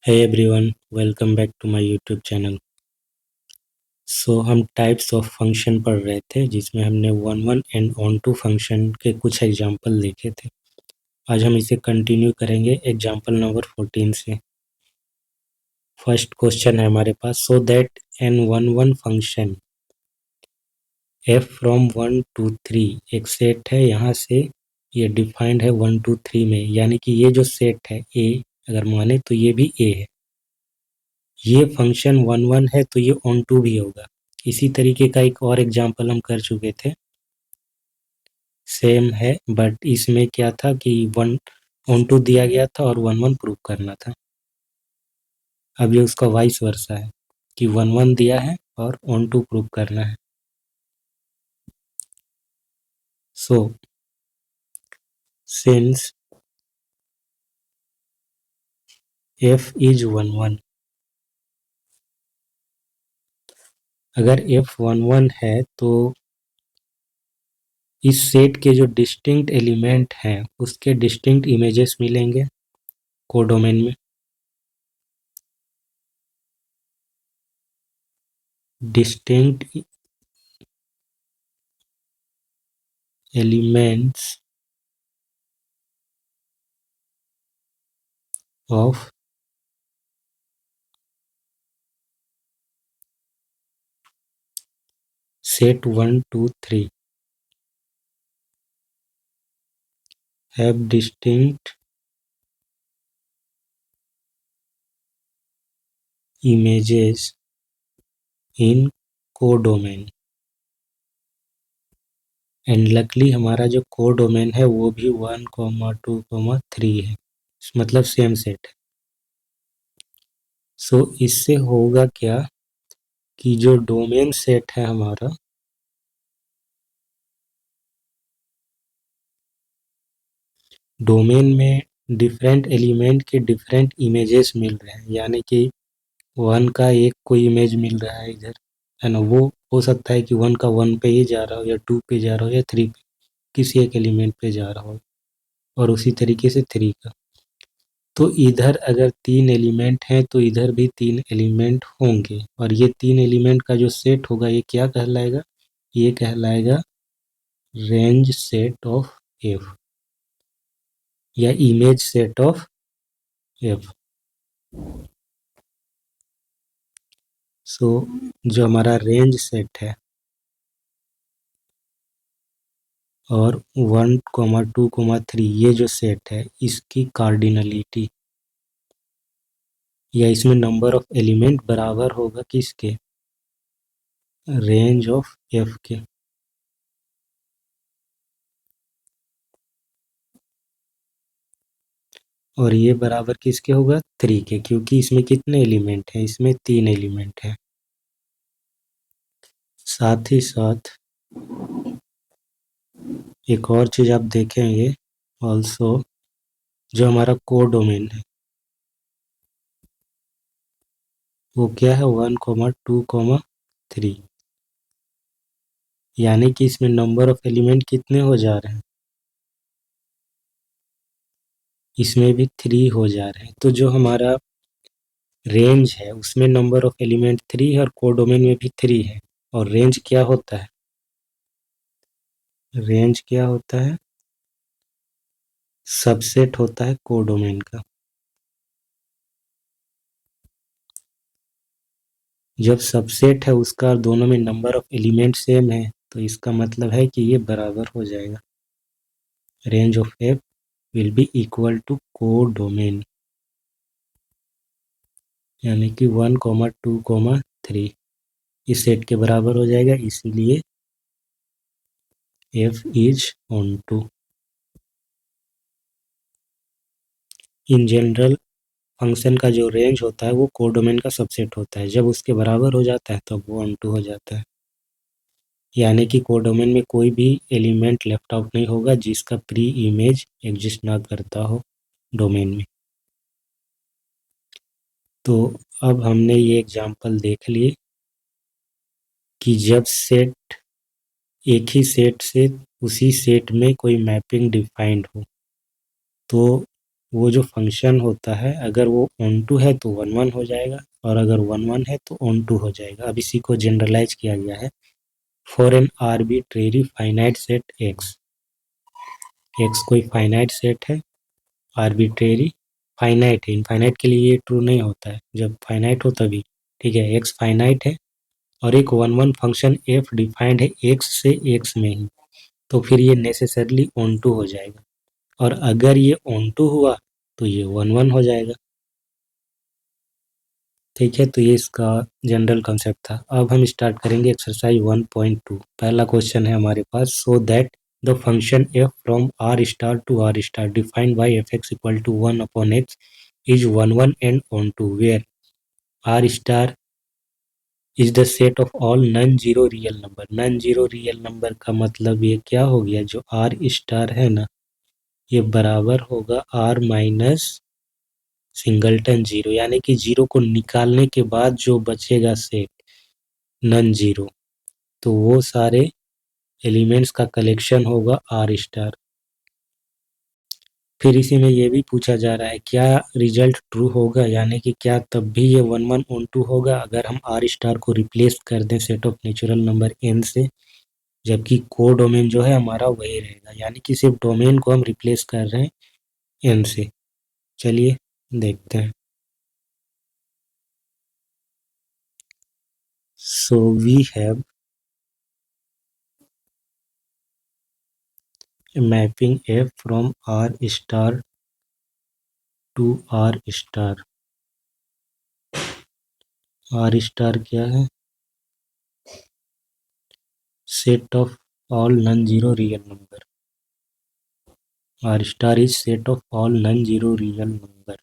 Hey everyone, welcome back to my YouTube channel. हम types of function पढ़ रहे थे जिसमें हमने one one and onto function के कुछ एग्जांपल देखे थे। आज हम इसे कंटिन्यू करेंगे एग्जांपल नंबर 14 से। फर्स्ट क्वेश्चन है हमारे पास, so that an one one function f from 1 to 3 एक सेट है, यहाँ से ये डिफाइंड है 1 to 3 में, यानी कि ये जो सेट है ए अगर माने तो ये भी ए है। ये फंक्शन वन वन है तो ये ऑन टू भी होगा। इसी तरीके का एक और एग्जांपल हम कर चुके थे, सेम है, बट इसमें क्या था कि वन ऑन टू दिया गया था और वन वन प्रूव करना था। अब ये उसका वाइस वर्सा है कि वन वन दिया है और ऑन टू प्रूव करना है। So since F is one one, अगर एफ वन वन है तो इस सेट के जो डिस्टिंक्ट एलिमेंट हैं उसके डिस्टिंक्ट इमेजेस मिलेंगे कोडोमेन में। Distinct elements of set 1 2 3 have distinct images in codomain, and luckily हमारा जो कोडोमेन है वो भी 1 2 3 है, मतलब सेम सेट है। सो इससे होगा क्या कि जो डोमेन सेट है हमारा, डोमेन में डिफरेंट एलिमेंट के डिफरेंट इमेजेस मिल रहे हैं, यानी कि वन का एक कोई इमेज मिल रहा है इधर, है ना। वो हो सकता है कि वन का वन पे ही जा रहा हो या टू पे जा रहा हो या थ्री पे, किसी एक एलिमेंट पे जा रहा हो, और उसी तरीके से थ्री का। तो इधर अगर तीन एलिमेंट हैं तो इधर भी तीन एलिमेंट होंगे, और ये तीन एलिमेंट का जो सेट होगा ये क्या कहलाएगा, ये कहलाएगा रेंज सेट ऑफ एफ या इमेज सेट ऑफ एफ। सो जो हमारा रेंज सेट है और 1 2 3 ये जो सेट है इसकी कार्डिनलिटी या इसमें नंबर ऑफ एलिमेंट बराबर होगा किसके, रेंज ऑफ एफ के। और ये बराबर किसके होगा, 3 के, क्योंकि इसमें कितने एलिमेंट हैं, इसमें 3 एलिमेंट हैं। साथ ही साथ एक और चीज आप देखेंगे ऑल्सो, जो हमारा कोडोमेन है वो क्या है, 1 2 3, यानी कि इसमें नंबर ऑफ एलिमेंट कितने हो जा रहे हैं, इसमें भी 3 हो जा रहे हैं। तो जो हमारा रेंज है उसमें नंबर ऑफ एलिमेंट 3 है और कोडोमेन में भी 3 है। और रेंज क्या होता है, रेंज क्या होता है, सबसेट होता है कोडोमेन का। जब सबसेट है उसका दोनों में नंबर ऑफ एलिमेंट सेम है तो इसका मतलब है कि ये बराबर हो जाएगा, range of F will be equal to codomain, यानी कि 1 2 3 इस सेट के बराबर हो जाएगा, इसीलिए F is onto. In general function का जो रेंज होता है वो कोडोमेन का सबसेट होता है, जब उसके बराबर हो जाता है तब वो ऑन टू हो जाता है, यानी कि कोडोमेन में कोई भी एलिमेंट लेफ्ट आउट नहीं होगा जिसका प्री इमेज एग्जिस्ट ना करता हो डोमेन में। तो अब हमने ये एग्जांपल देख लिए कि जब सेट एक ही सेट से उसी सेट में कोई मैपिंग डिफाइंड हो तो वो जो फंक्शन होता है अगर वो ऑन टू है तो वन वन हो जाएगा, और अगर वन वन है तो ऑन टू हो जाएगा। अब इसी को जनरलाइज किया गया है for an arbitrary finite set x. X कोई फाइनाइट सेट है, आर्बिट्रेरी फाइनाइट है। इनफाइनाइट के लिए ये ट्रू नहीं होता है, जब फाइनाइट हो तभी। ठीक है, एक्स फाइनाइट है और एक one one function F defined है एक्स से एक्स में ही, तो फिर ये नेसेसरली ऑन टू हो जाएगा। और अगर ये ऑन टू हुआ तो ये वन वन हो जाएगा। ठीक है, तो ये इसका जनरल कंसेप्ट था। अब हम स्टार्ट करेंगे एक्सरसाइज 1.2। पहला क्वेश्चन है हमारे पास, so that the function f from R star to R star defined by f x equal to one upon x is one one and onto where R star is the set of all non zero real number. Non zero real number का मतलब ये क्या हो गया, जो are star है ना, ये बराबर होगा आर माइनस सिंगलटन जीरो, यानी कि जीरो को निकालने के बाद जो बचेगा सेट नॉन जीरो, तो वो सारे एलिमेंट्स का कलेक्शन होगा आर स्टार। फिर इसी में ये भी पूछा जा रहा है क्या रिजल्ट ट्रू होगा, यानी कि क्या तब भी ये वन वन ऑन टू होगा अगर हम आर स्टार को रिप्लेस कर दें set of natural number N से, जबकि को डोमेन जो है हमारा वही रहेगा, यानी कि सिर्फ डोमेन को हम रिप्लेस कर रहे हैं एन से। चलिए देखते हैं। So we have mapping F from R star to R star. R star क्या है, set of all non zero real number. R star is set of all non zero real number.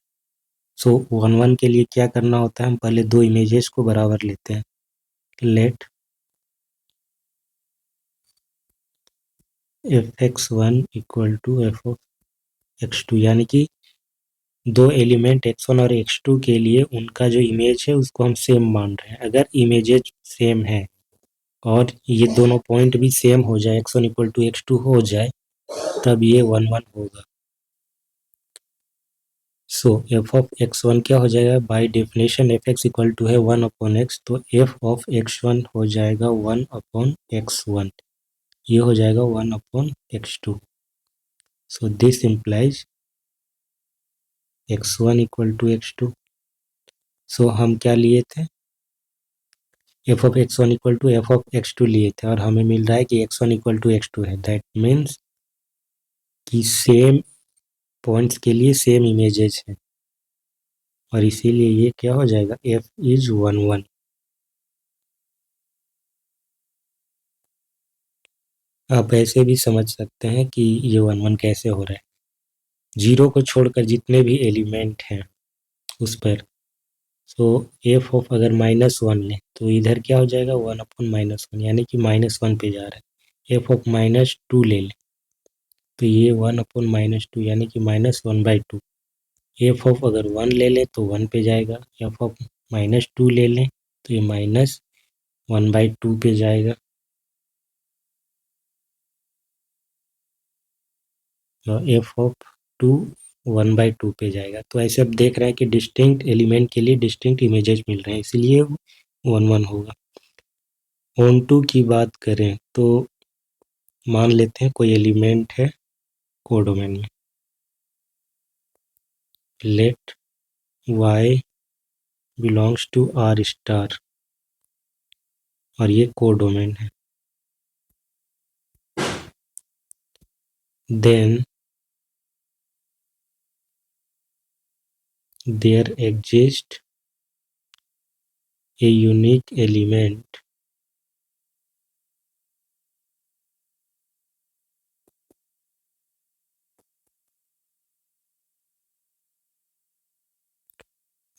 So one one के लिए क्या करना होता है, हम पहले दो इमेजेस को बराबर लेते हैं। Let F X one equal to F of X two, यानी कि दो एलिमेंट एक्स वन और एक्स टू के लिए उनका जो इमेज है उसको हम सेम मान रहे हैं। अगर इमेजेस सेम है और ये दोनों पॉइंट भी सेम हो जाए, x one equal to x two हो जाए, तब ये वन वन होगा। So f of x one क्या हो जाएगा, by definition f x equal to है वन अपॉन एक्स, तो एफ ऑफ एक्स वन हो जाएगा वन अपॉन एक्स वन, ये हो जाएगा one upon x two. So this implies x one equal to x two. So हम क्या लिए थे, f of x one equal to F of X two लिए थे, और हमें मिल रहा है कि X one equal to x two है। दैट मीन्स कि सेम पॉइंट्स के लिए सेम इमेजेस हैं, और इसीलिए ये क्या हो जाएगा, एफ इज वन वन। आप ऐसे भी समझ सकते हैं कि ये वन वन कैसे हो रहा है, जीरो को छोड़कर जितने भी एलिमेंट हैं उस पर। सो एफ ऑफ अगर माइनस वन लें तो इधर क्या हो जाएगा, वन अपॉन माइनस वन, यानी कि माइनस वन पे जा रहा है। एफ ऑफ माइनस टू ले लें तो ये वन अपॉन माइनस टू, यानी कि minus one by to. F of अगर वन ले लें तो वन पे जाएगा, एफ ऑफ माइनस टू ले लें तो ये माइनस वन बाई टू पे जाएगा, और F of two one by two पे जाएगा। तो ऐसे अब देख रहे हैं कि डिस्टिंक्ट एलिमेंट के लिए डिस्टिंक्ट इमेजेस मिल रहे हैं, इसलिए वन वन होगा। ऑन टू की बात करें तो मान लेते हैं कोई एलिमेंट है कोडोमेन में। Let y belongs to R star, और ये कोडोमेन है। Then there exist a unique element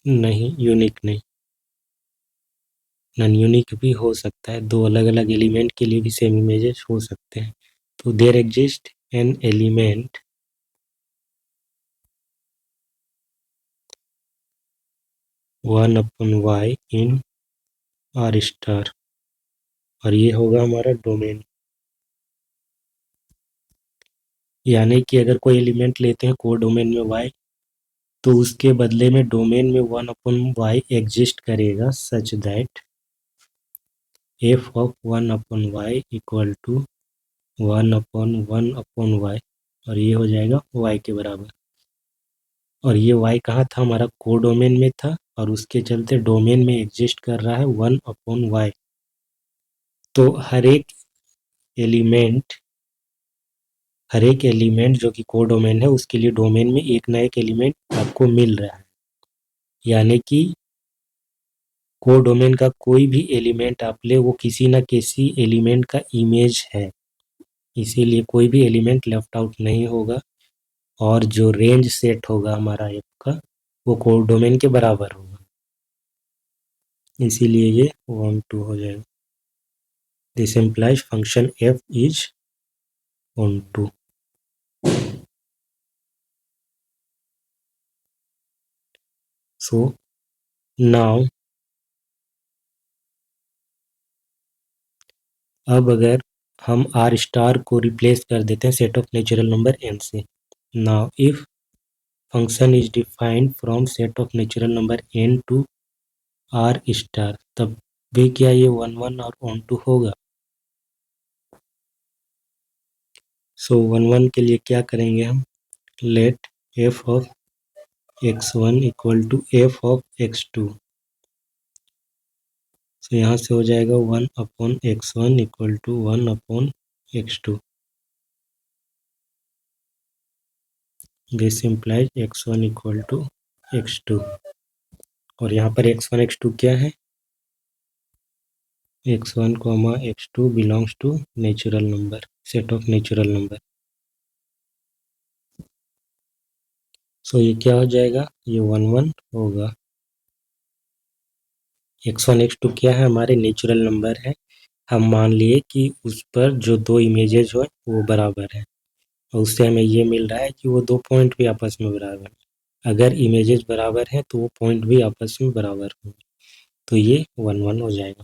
नहीं, यूनिक नहीं, नॉन यूनिक भी हो सकता है, दो अलग अलग एलिमेंट के लिए भी सेम इमेजेस हो सकते हैं। तो there exist an element one upon Y in R star, और ये होगा हमारा डोमेन। यानी कि अगर कोई एलिमेंट लेते हैं कोड डोमेन में वाई, तो उसके बदले में डोमेन में 1/y एग्जिस्ट करेगा such that f of 1/y equal to 1/1/y, और ये हो जाएगा y के बराबर। और ये y कहाँ था, हमारा कोडोमेन में था, और उसके चलते डोमेन में एग्जिस्ट कर रहा है 1/y। तो हर एक एलिमेंट जो कि कोडोमेन है, उसके लिए डोमेन में एक ना एक एलिमेंट आपको मिल रहा है, यानी कि कोडोमेन का कोई भी एलिमेंट आप ले, वो किसी न किसी एलिमेंट का इमेज है, इसीलिए कोई भी एलिमेंट लेफ्ट आउट नहीं होगा। और जो रेंज सेट होगा हमारा एफ का, वो कोडोमेन के बराबर होगा, इसीलिए ये 1 2 हो जाएगा। This implies function F is 1 2। So now अब अगर हम आर स्टार को रिप्लेस कर देते हैं set of natural number N से, now if function is defined from set of natural number N to R star, तब भी क्या ये 1 1 और 1 2 होगा? सो 1 1 के लिए क्या करेंगे हम, let F of x1 equal to F of x2। तो यहाँ से हो जाएगा 1/x1 equal to 1/x2। This implies x1 equal to x2। और यहाँ पर x1 x2 क्या है, x1 x2 belongs to natural number, set of natural number. So ये क्या हो जाएगा, ये 1 1 होगा। x1 x2 क्या है, हमारे नेचुरल नंबर है। हम मान लिए कि उस पर जो दो इमेजेस हो वो बराबर है, और उससे हमें ये मिल रहा है कि वो दो पॉइंट भी आपस में बराबर है। अगर इमेजेस बराबर हैं तो वो पॉइंट भी आपस में बराबर होंगे, तो ये 1 1 हो जाएगा।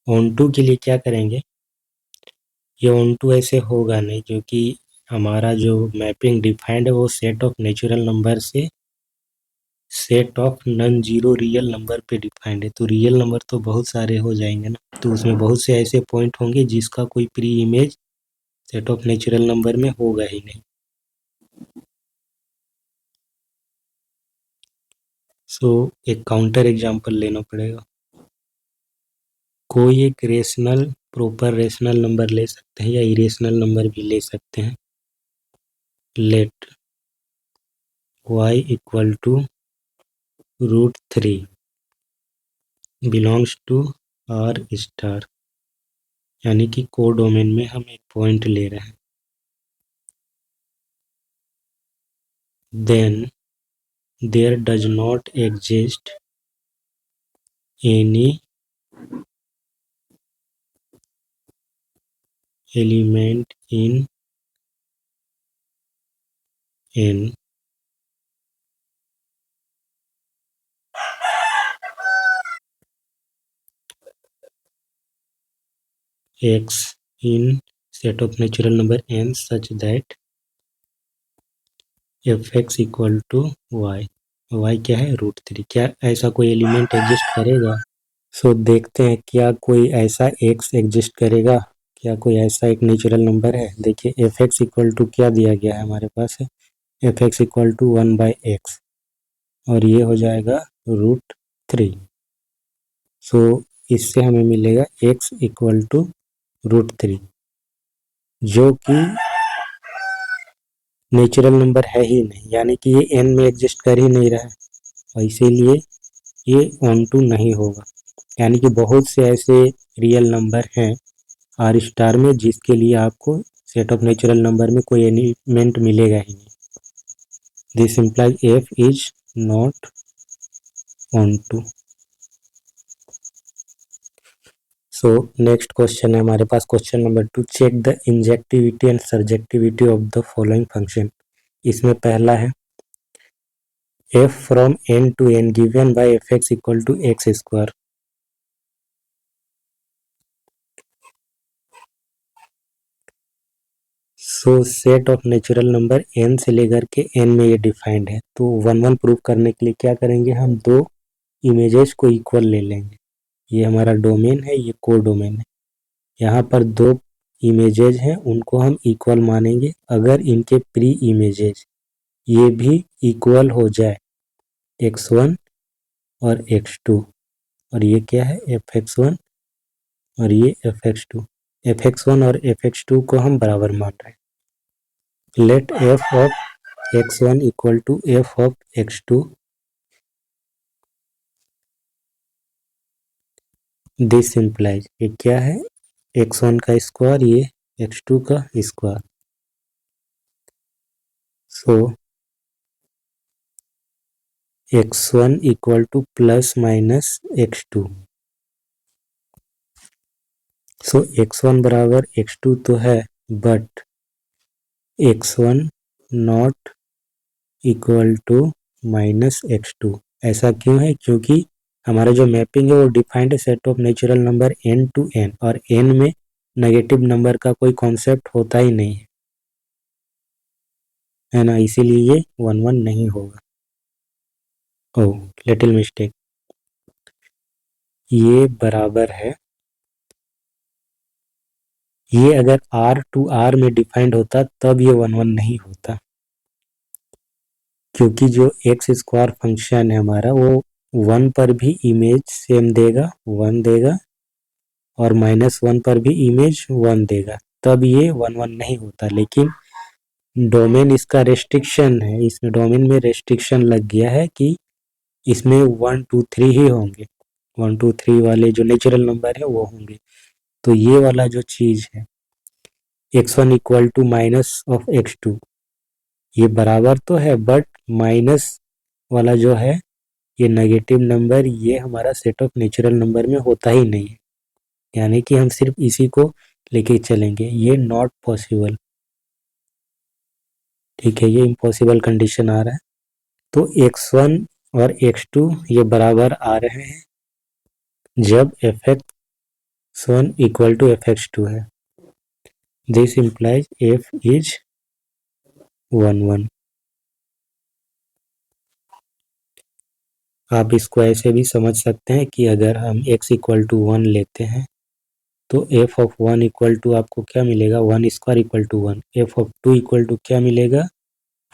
ऑन टू के लिए क्या करेंगे, ये ऑन टू ऐसे होगा नहीं, क्योंकि हमारा जो मैपिंग डिफाइंड है वो सेट ऑफ नेचुरल नंबर से set of non zero real number पे डिफाइंड है। तो रियल नंबर तो बहुत सारे हो जाएंगे ना, तो उसमें बहुत से ऐसे पॉइंट होंगे जिसका कोई pre image set of natural number में होगा ही नहीं। सो एक काउंटर एग्जांपल लेना पड़ेगा। कोई एक रेशनल प्रॉपर रेशनल नंबर ले सकते हैं या इरेशनल नंबर भी ले सकते हैं। Let y equal to √3 belongs to R star, यानी कि कोडोमेन में हम एक पॉइंट ले रहे हैं। Then there does not exist any element in n x in set of natural number n such that fx equal to y। y क्या है, √3। क्या ऐसा कोई एलिमेंट एग्जिस्ट करेगा? सो देखते हैं क्या कोई ऐसा x एग्जिस्ट करेगा, क्या कोई ऐसा एक नेचुरल नंबर है। देखिए fx इक्वल टू क्या दिया गया है हमारे पास है, fx इक्वल टू 1/x, और ये हो जाएगा √3। सो इससे हमें मिलेगा x इक्वल टू √3, जो कि नेचुरल नंबर है ही नहीं, यानी कि ये n में एग्जिस्ट कर ही नहीं रहा है, और इसीलिए ये ऑन टू नहीं होगा। यानी कि बहुत से ऐसे रियल नंबर हैं आर स्टार में जिसके लिए आपको सेट ऑफ नेचुरल नंबर में कोई एलिमेंट मिलेगा ही नहीं। This implies F is not onto. So next question है हमारे पास, question number 2, check the injectivity and surjectivity of the following function. इसमें पहला है f from n to n given by fx equal to X square. So set of natural number n से लेकर के n में ये डिफाइंड है। तो 1 1 प्रूव करने के लिए क्या करेंगे, हम दो इमेजेस को इक्वल ले लेंगे। ये हमारा डोमेन है, ये को डोमेन है। यहाँ पर दो इमेजेस हैं, उनको हम इक्वल मानेंगे अगर इनके प्री इमेजेस ये भी इक्वल हो जाए, x1 और x2। और ये क्या है, fx1 और ये fx2। fx1 और fx2 को हम बराबर मान रहे हैं। Let f of x1 equal to f of x2। This implies, ये क्या है, x1 का स्क्वायर, ये x2 का square. So x1 equal to plus minus x2। So x1 बराबर x2 तो है, but x1 not equal to minus x2। ऐसा क्यों है, क्योंकि हमारा जो मैपिंग है वो डिफाइंड है set of natural number n to n, और n में नेगेटिव नंबर का कोई कॉन्सेप्ट होता ही नहीं है ना, इसीलिए ये 1 1 नहीं होगा। ओह, लिटिल मिस्टेक, ये बराबर है, ये अगर r टू r में डिफाइंड होता तब ये 1 1 नहीं होता, क्योंकि जो एक्स स्क्वायर फंक्शन है हमारा वो 1 पर भी इमेज सेम देगा, 1 देगा, और -1 पर भी इमेज 1 देगा, तब ये 1 1 नहीं होता। लेकिन डोमेन इसका रेस्ट्रिक्शन है, इसमें डोमेन में रेस्ट्रिक्शन लग गया है कि इसमें 1 2 3 ही होंगे, 1 2 3 वाले जो नेचुरल नंबर है वो होंगे। तो ये वाला जो चीज है x1 equal to minus of x2, ये बराबर तो है, बट माइनस वाला जो है ये नेगेटिव नंबर, ये हमारा सेट ऑफ नेचुरल नंबर में होता ही नहीं है, यानी कि हम सिर्फ इसी को लेके चलेंगे, ये नॉट पॉसिबल। ठीक है, ये इम्पॉसिबल कंडीशन आ रहा है। तो x1 और x2 ये बराबर आ रहे हैं जब fx1 इक्वल टू fx2 है। This implies f is 1 1। आप इसको ऐसे भी समझ सकते हैं कि अगर हम x इक्वल टू 1 लेते हैं तो f ऑफ 1 इक्वल टू आपको क्या मिलेगा, 1 square equal to 1। f of 2 equal to क्या मिलेगा,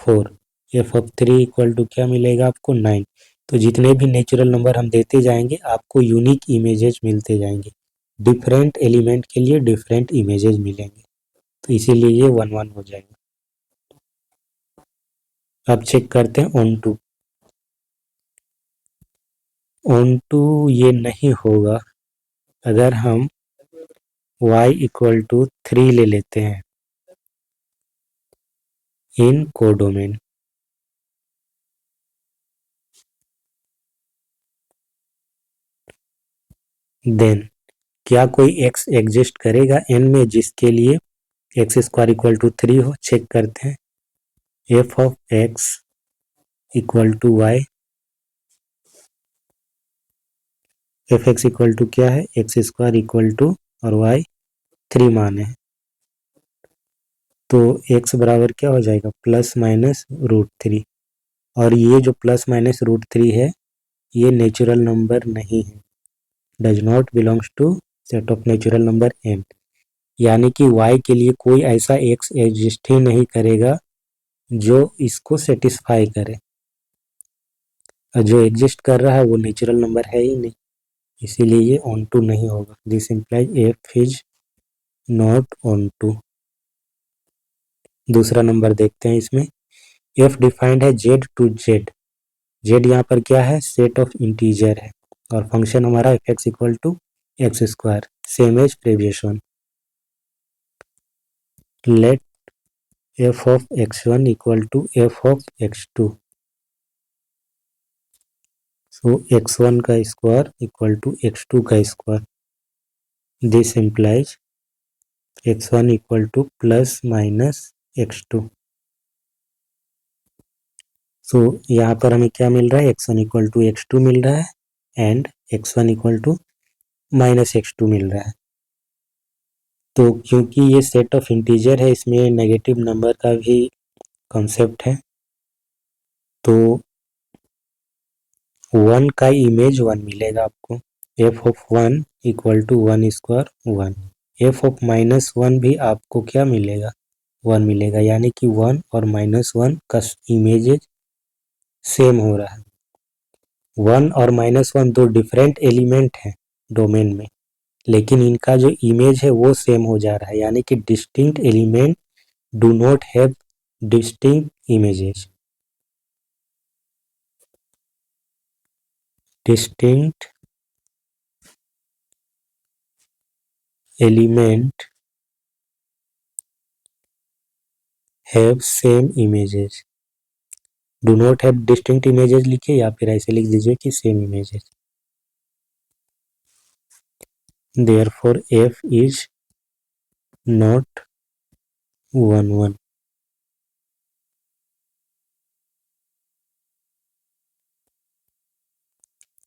4। f ऑफ 3 इक्वल टू क्या मिलेगा आपको, 9। तो जितने भी नेचुरल नंबर हम देते जाएंगे आपको यूनिक इमेजेस मिलते जाएंगे, डिफरेंट एलिमेंट के लिए डिफरेंट इमेजेस मिलेंगे, तो इसीलिए ये 1 1 हो जाएगा। अब चेक करते हैं ऑन टू। ऑन टू ये नहीं होगा अगर हम y इक्वल टू 3 ले लेते हैं इन कोडोमेन। देन क्या कोई x एग्जिस्ट करेगा n में जिसके लिए एक्स स्क्वायर इक्वल टू 3 हो। चेक करते हैं, f of x equal to Y, F x equal to क्या है, एक्स स्क्वायर इक्वल टू और y 3 माने हैं, तो x बराबर क्या हो जाएगा, प्लस माइनस रूट 3। और ये जो प्लस माइनस रूट 3 है ये नेचुरल नंबर नहीं है, does not belongs to set of natural number n, यानी कि y के लिए कोई ऐसा x एग्जिस्ट ही नहीं करेगा जो इसको सेटिस्फाई करे, और जो एग्जिस्ट कर रहा है वो नेचुरल नंबर है ही नहीं, इसीलिए ये ऑन टू नहीं होगा। This implies F is not onto. दूसरा नंबर देखते हैं, इसमें एफ डिफाइंड है जेड टू जेड। जेड यहाँ पर क्या है, सेट ऑफ इंटीजर है, और फंक्शन हमारा F x equal to X square, same as previous one. Let F of x1 equal to F of x2। So x1 का square equal to x2 का square. This implies x1 equal to plus minus x2। So यहाँ पर हमें क्या मिल रहा है, x1 equal to x2 मिल रहा है and x1 equal to minus x2 मिल रहा है। तो क्योंकि ये सेट ऑफ इंटीजर है, इसमें नेगेटिव नंबर का भी कॉन्सेप्ट है, तो 1 का इमेज 1 मिलेगा आपको। F of 1 equal to 1 square 1। F of minus 1 भी आपको क्या मिलेगा, 1 मिलेगा, यानी कि 1 और -1 का इमेजेज सेम हो रहा है। 1 और -1 दो डिफरेंट एलिमेंट हैं डोमेन में, लेकिन इनका जो इमेज है वो सेम हो जा रहा है, यानी कि distinct element do not have distinct images. Distinct element have same images. Do not have distinct images लिखिए या फिर ऐसे लिख दीजिए कि same images. Therefore F is not 1 1।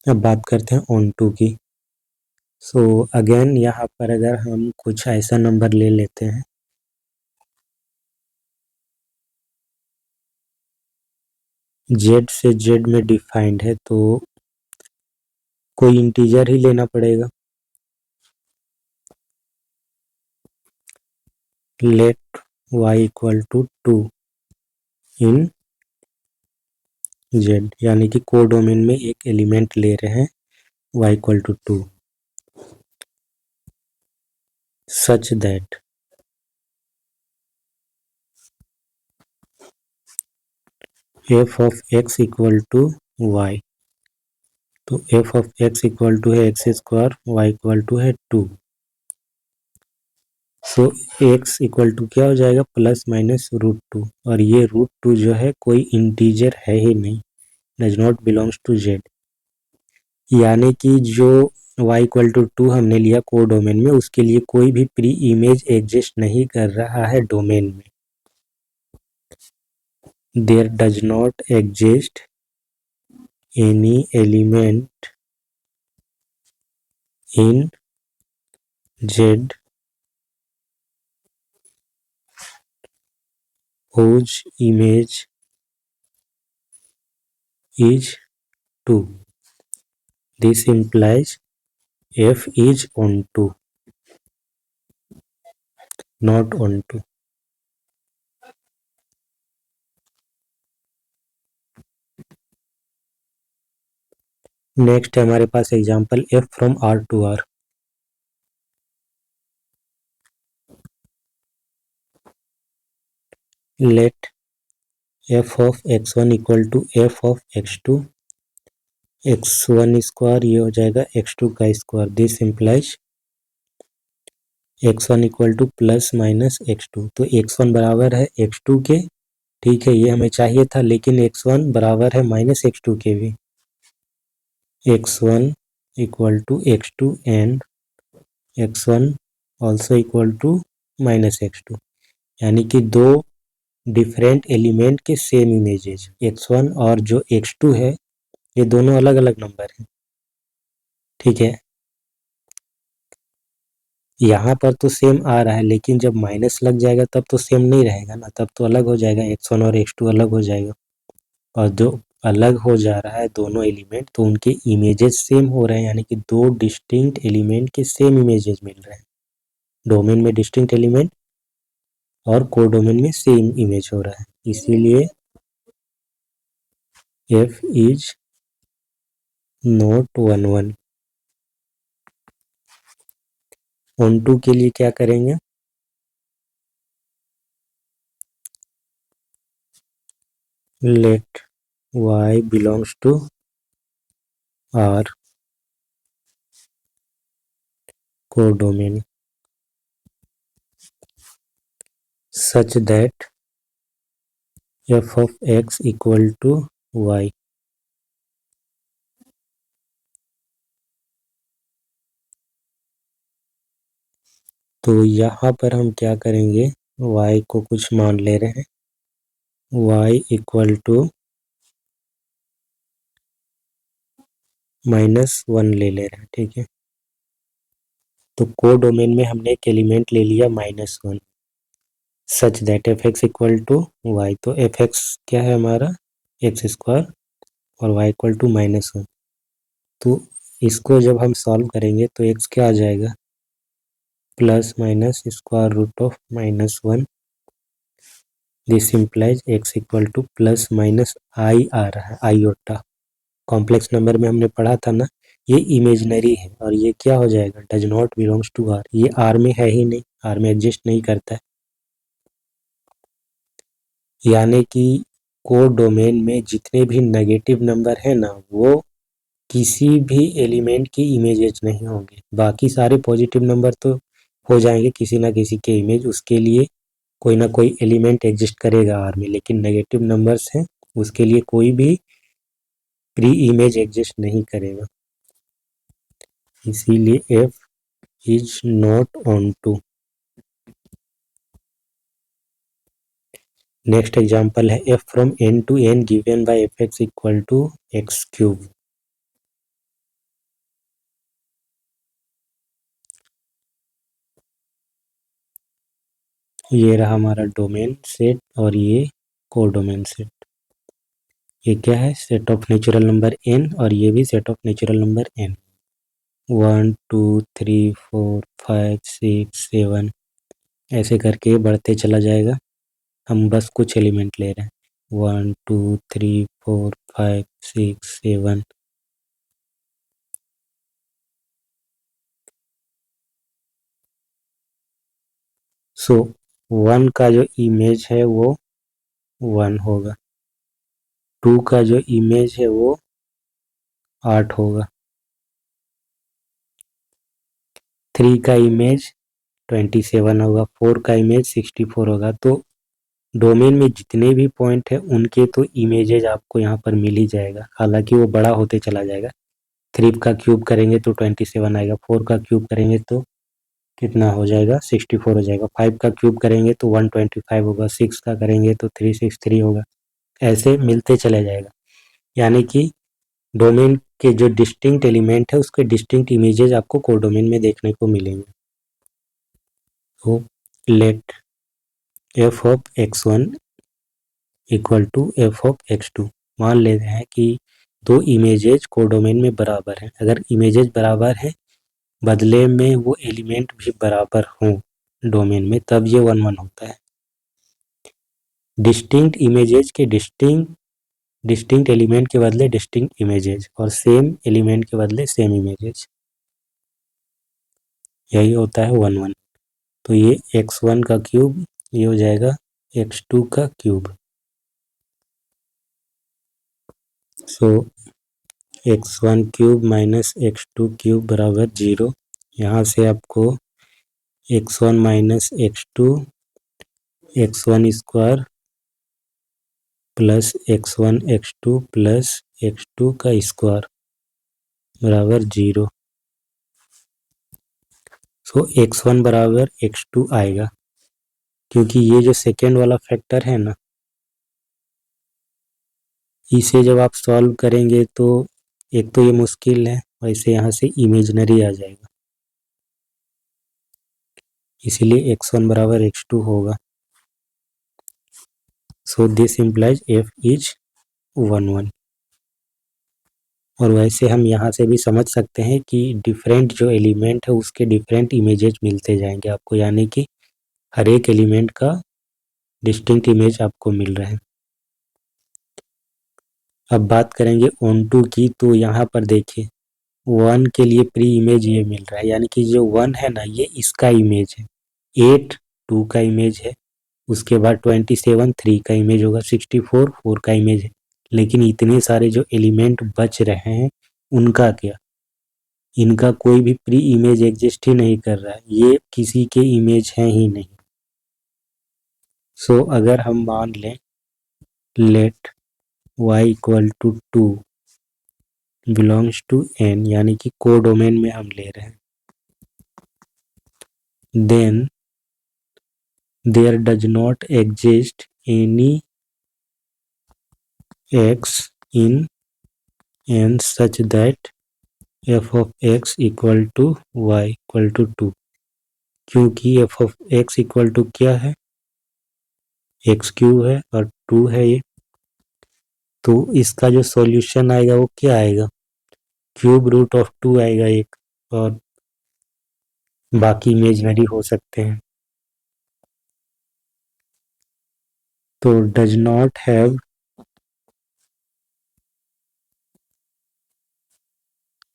अब बात करते हैं ऑन टू की। सो अगेन यहाँ पर अगर हम कुछ ऐसा नंबर ले लेते हैं जेड से जेड में डिफाइंड है, तो कोई इंटीजर ही लेना पड़ेगा। Let y equal to 2 in Z, यानी कि कोडोमेन में एक एलिमेंट ले रहे हैं y equal to 2, such that f of x equal to y। तो f of x equal to है x square, y equal to है 2। सो x इक्वल टू क्या हो जाएगा, प्लस माइनस √2, और ये √2 जो है कोई इंटीजर है ही नहीं, does not belongs to Z. यानी कि जो y इक्वल टू 2 हमने लिया कोडोमेन में, उसके लिए कोई भी प्री इमेज एग्जिस्ट नहीं कर रहा है डोमेन में। There does not exist any element in Z whose image is 2. This implies f is onto, not onto. Next है हमारे पास example f from r to r। Let f of x1 equal to f of x2, x1 square ये हो जाएगा x2 का square. This implies x1 equal to plus minus x2। तो x1 बराबर है x2 के, ठीक है, ये हमें चाहिए था, लेकिन x1 बराबर है माइनस x2 के भी। x1 equal to x2 and x1 also equal to minus x2, यानी कि दो डिफरेंट एलिमेंट के सेम इमेजेस x1 और जो x2 है, ये दोनों अलग अलग नंबर हैं, ठीक है। यहाँ पर तो सेम आ रहा है, लेकिन जब माइनस लग जाएगा तब तो सेम नहीं रहेगा ना, तब तो अलग हो जाएगा, x1 और x2 अलग हो जाएगा। और जो अलग हो जा रहा है दोनों एलिमेंट, तो उनके इमेजेस सेम हो रहे हैं, यानी कि दो डिस्टिंक्ट एलिमेंट के सेम इमेजेस मिल रहे हैं। डोमेन में डिस्टिंक्ट एलिमेंट और कोडोमेन में सेम इमेज हो रहा है, इसीलिए f is not 1 1। Onto के लिए क्या करेंगे, let y belongs to r codomain such that f of x equal to y। तो यहाँ पर हम क्या करेंगे, y को कुछ मान ले रहे हैं, y इक्वल टू -1 ले ले रहे हैं, ठीक है। तो को डोमेन में हमने एक एलिमेंट ले लिया -1 such that F x equal to Y. तो एफ एक्स क्या है हमारा एक्स स्क्वायर और वाई इक्वल टू -1। तो इसको जब हम सॉल्व करेंगे तो एक्स क्या आ जाएगा plus minus square root of -1। This implies x equal to plus minus i आ रहा है आईओटा। कॉम्प्लेक्स नंबर में हमने पढ़ा था ना, ये इमेजनरी है और ये क्या हो जाएगा does not belongs to R. ये आर में है ही नहीं, आर में एग्जिस्ट नहीं करता है। यानी कि को डोमेन में जितने भी नेगेटिव नंबर है ना वो किसी भी एलिमेंट की इमेजेस नहीं होंगे। बाकी सारे पॉजिटिव नंबर तो हो जाएंगे किसी ना किसी के इमेज, उसके लिए कोई ना कोई एलिमेंट एग्जिस्ट करेगा आर में। लेकिन नेगेटिव नंबर्स हैं उसके लिए कोई भी प्री इमेज एग्जिस्ट नहीं करेगा, इसीलिए F is not onto. Next example है f from N to N given by f x equal to x cube. ये रहा हमारा डोमेन सेट और ये कोडोमेन सेट। ये क्या है set of natural number n और ये भी set of natural number n। 1 2 3 4 5 6 7 ऐसे करके बढ़ते चला जाएगा। हम बस कुछ एलिमेंट ले रहे हैं 1 2 3 4 5 6 7। सो 1 का जो इमेज है वो 1 होगा, 2 का जो इमेज है वो 8 होगा, 3 का इमेज 27 होगा, 4 का इमेज 64 होगा। तो डोमेन में जितने भी पॉइंट है उनके तो इमेजेज आपको यहाँ पर मिल ही जाएगा, हालांकि वो बड़ा होते चला जाएगा। 3 का क्यूब करेंगे तो 27 आएगा, 4 का क्यूब करेंगे तो कितना हो जाएगा 64 हो जाएगा, 5 का क्यूब करेंगे तो 125 होगा, 6 का करेंगे तो 363 होगा। ऐसे मिलते चले जाएगा। यानी कि डोमेन के जो डिस्टिंक्ट एलिमेंट है उसके डिस्टिंक्ट इमेजेस आपको कोडोमेन में देखने को मिलेंगे। तो let F of x1 equal to F of x2। मान ले रहे हैं कि दो इमेजेस कोडोमेन में बराबर हैं। अगर इमेजेस बराबर हैं बदले में वो एलिमेंट भी बराबर हों डोमेन में, तब ये 1 1 होता है। डिस्टिंक्ट इमेजेस के डिस्टिंक्ट एलिमेंट के बदले डिस्टिंक्ट इमेजेस और सेम एलिमेंट के बदले सेम इमेजेस, यही होता है 1 1। तो ये x1 का क्यूब ये हो जाएगा x2 का क्यूब। सो x1 cube minus x2 cube बराबर 0। यहाँ से आपको x1 minus x2 x1 square plus x1 x2 plus x2 का स्क्वायर बराबर 0। सो x1 बराबर x2 आएगा, क्योंकि ये जो सेकेंड वाला फैक्टर है ना इसे जब आप सॉल्व करेंगे तो एक तो ये मुश्किल है, वैसे यहाँ से इमेजनरी आ जाएगा, इसीलिए x1 बराबर x2 होगा। सो दिस इम्प्लाइज f इज 1 1। और वैसे हम यहाँ से भी समझ सकते हैं कि डिफरेंट जो एलिमेंट है उसके डिफरेंट इमेजेस मिलते जाएंगे आपको, यानी कि हर एक एलिमेंट का डिस्टिंक्ट इमेज आपको मिल रहा है। अब बात करेंगे ऑन टू की, तो यहाँ पर देखिए 1 के लिए प्री इमेज ये मिल रहा है, यानी कि जो 1 है ना ये इसका इमेज है, 8 2 का इमेज है, उसके बाद 27 3 का इमेज होगा, 64 4 का इमेज है। लेकिन इतने सारे जो एलिमेंट बच रहे हैं उनका क्या, इनका कोई भी प्री इमेज एग्जिस्ट ही नहीं कर रहा है, ये किसी के इमेज हैं ही नहीं। सो अगर हम मान लें let y equal to 2 belongs to n, यानी कि कोडोमेन में हम ले रहे हैं, then there does not exist any x in n such that F of X equal to Y equal to 2, क्योंकि F of X equal to क्या है, एक्स क्यूब है और 2 है ये, तो इसका जो सॉल्यूशन आएगा वो क्या आएगा, क्यूब रूट ऑफ 2 आएगा एक, और बाकी इमेजनरी हो सकते हैं। तो does not have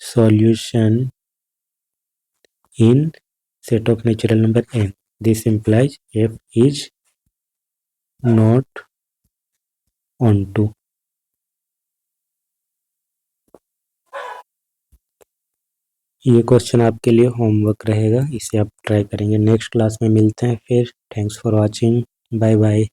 solution in set of natural number n. This implies f is not onto. ये क्वेश्चन आपके लिए होमवर्क रहेगा, इसे आप ट्राई करेंगे। नेक्स्ट क्लास में मिलते हैं फिर। Thanks for watching, bye bye.